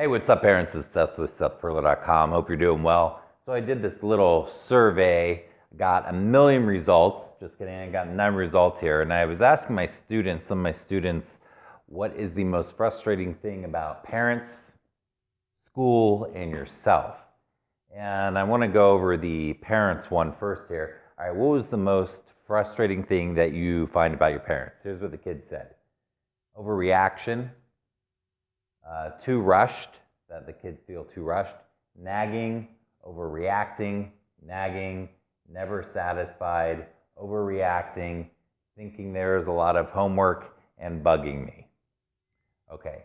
Hey, what's up, parents? This is Seth with SethPerler.com. Hope you're doing well. So I did this little survey, got a million results. Just kidding, I got 9 results here. And I was asking some of my students, what is the most frustrating thing about parents, school, and yourself? And I want to go over the parents one first here. All right, what was the most frustrating thing that you find about your parents? Here's what the kid said. Overreaction, too rushed, that the kids feel too rushed, nagging, overreacting, nagging, never satisfied, overreacting, thinking there's a lot of homework, and bugging me. Okay,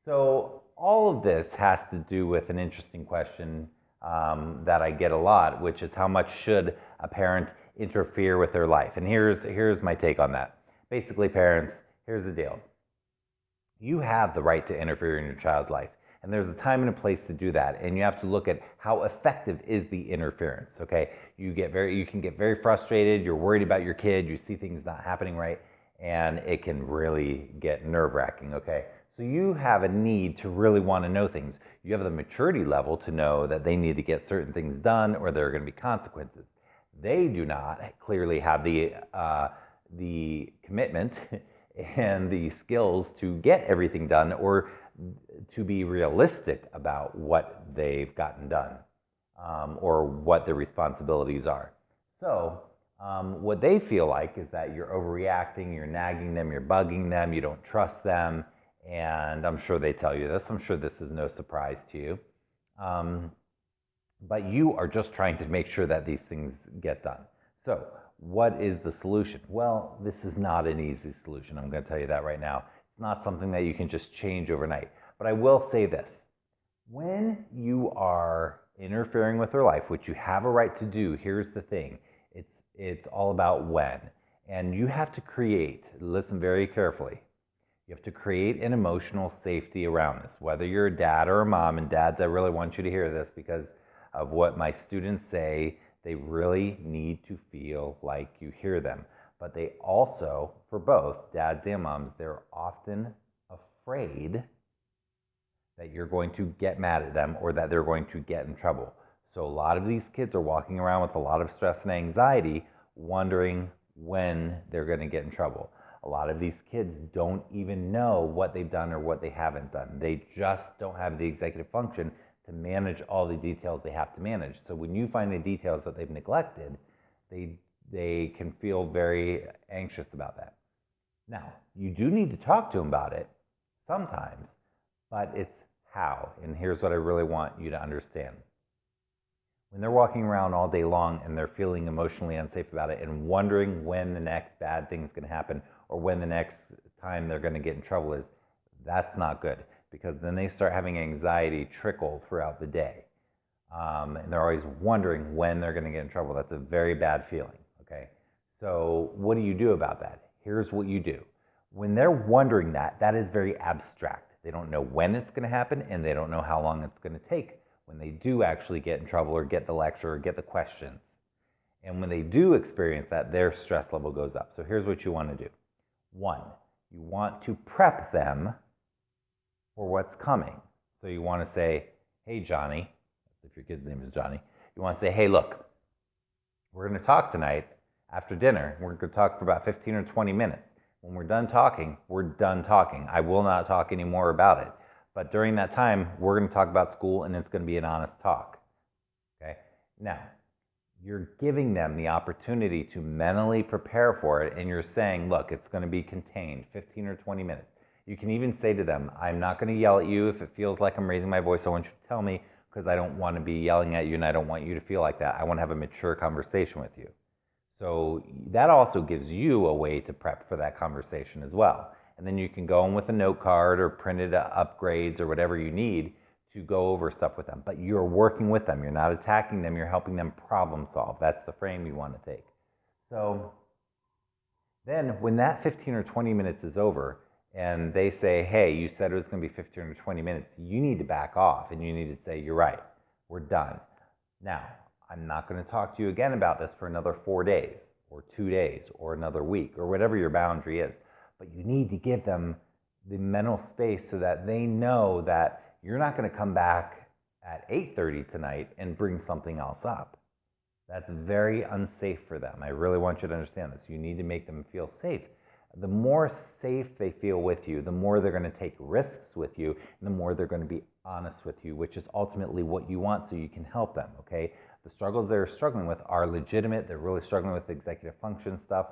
so all of this has to do with an interesting question that I get a lot, which is how much should a parent interfere with their life? And here's my take on that. Basically, parents, here's the deal. You have the right to interfere in your child's life, and there's a time and a place to do that, and you have to look at how effective is the interference. Okay, you can get very frustrated, you're worried about your kid, you see things not happening right, and it can really get nerve-wracking. Okay, so you have a need to really want to know things. You have the maturity level to know that they need to get certain things done or there are going to be consequences. They do not clearly have the commitment and the skills to get everything done or to be realistic about what they've gotten done, or what their responsibilities are. So what they feel like is that you're overreacting, you're nagging them, you're bugging them, you don't trust them, and I'm sure they tell you this. I'm sure this is no surprise to you. But you are just trying to make sure that these things get done. So what is the solution? Well, this is not an easy solution. I'm going to tell you that right now. It's not something that you can just change overnight. But I will say this. When you are interfering with their life, which you have a right to do, here's the thing. It's all about when. And you have to create, listen very carefully, you have to create an emotional safety around this. Whether you're a dad or a mom, and dads, I really want you to hear this because of what my students say. They really need to feel like you hear them. But they also, for both dads and moms, they're often afraid that you're going to get mad at them or that they're going to get in trouble. So a lot of these kids are walking around with a lot of stress and anxiety, wondering when they're going to get in trouble. A lot of these kids don't even know what they've done or what they haven't done. They just don't have the executive function to manage all the details they have to manage. So when you find the details that they've neglected, they can feel very anxious about that. Now, you do need to talk to them about it sometimes, but it's how. And here's what I really want you to understand. When they're walking around all day long and they're feeling emotionally unsafe about it and wondering when the next bad thing is going to happen or when the next time they're going to get in trouble is, that's not good, because then they start having anxiety trickle throughout the day. And they're always wondering when they're going to get in trouble. That's a very bad feeling, okay? So what do you do about that? Here's what you do. When they're wondering that, that is very abstract. They don't know when it's going to happen, and they don't know how long it's going to take when they do actually get in trouble or get the lecture or get the questions. And when they do experience that, their stress level goes up. So here's what you want to do. 1, you want to prep them for what's coming. So you want to say, hey, Johnny, if your kid's name is Johnny, you want to say, hey, look, we're going to talk tonight after dinner. We're going to talk for about 15 or 20 minutes. When we're done talking, we're done talking. I will not talk anymore about it. But during that time, we're going to talk about school, and it's going to be an honest talk. Okay? Now, you're giving them the opportunity to mentally prepare for it, and you're saying, look, it's going to be contained, 15 or 20 minutes. You can even say to them, I'm not going to yell at you. If it feels like I'm raising my voice, I want you to tell me, because I don't want to be yelling at you, and I don't want you to feel like that. I want to have a mature conversation with you. So that also gives you a way to prep for that conversation as well. And then you can go in with a note card or printed upgrades or whatever you need to go over stuff with them. But you're working with them. You're not attacking them. You're helping them problem solve. That's the frame you want to take. So then when that 15 or 20 minutes is over and they say, hey, you said it was going to be 15 or 20 minutes, you need to back off and you need to say, you're right, we're done. Now, I'm not going to talk to you again about this for another 4 days or 2 days or another week or whatever your boundary is. But you need to give them the mental space so that they know that you're not going to come back at 8:30 tonight and bring something else up. That's very unsafe for them. I really want you to understand this. You need to make them feel safe. The more safe they feel with you, the more they're going to take risks with you, and the more they're going to be honest with you, which is ultimately what you want so you can help them, okay? The struggles they're struggling with are legitimate. They're really struggling with executive function stuff.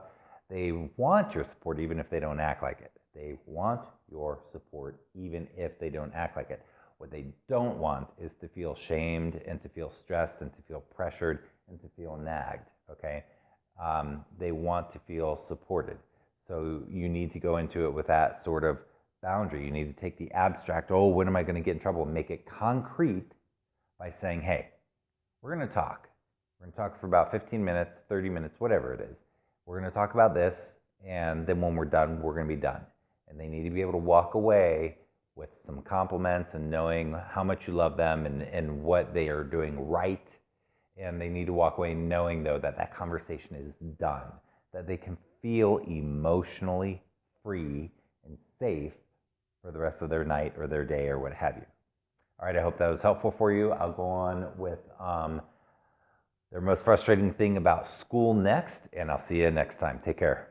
They want your support even if they don't act like it. They want your support even if they don't act like it. What they don't want is to feel shamed and to feel stressed and to feel pressured and to feel nagged, okay? They want to feel supported. So you need to go into it with that sort of boundary. You need to take the abstract, oh, when am I going to get in trouble, and make it concrete by saying, hey, we're going to talk. We're going to talk for about 15 minutes, 30 minutes, whatever it is. We're going to talk about this, and then when we're done, we're going to be done. And they need to be able to walk away with some compliments and knowing how much you love them and what they are doing right. And they need to walk away knowing, though, that that conversation is done, that they can feel emotionally free and safe for the rest of their night or their day or what have you. All right, I hope that was helpful for you. I'll go on with their most frustrating thing about school next, and I'll see you next time. Take care.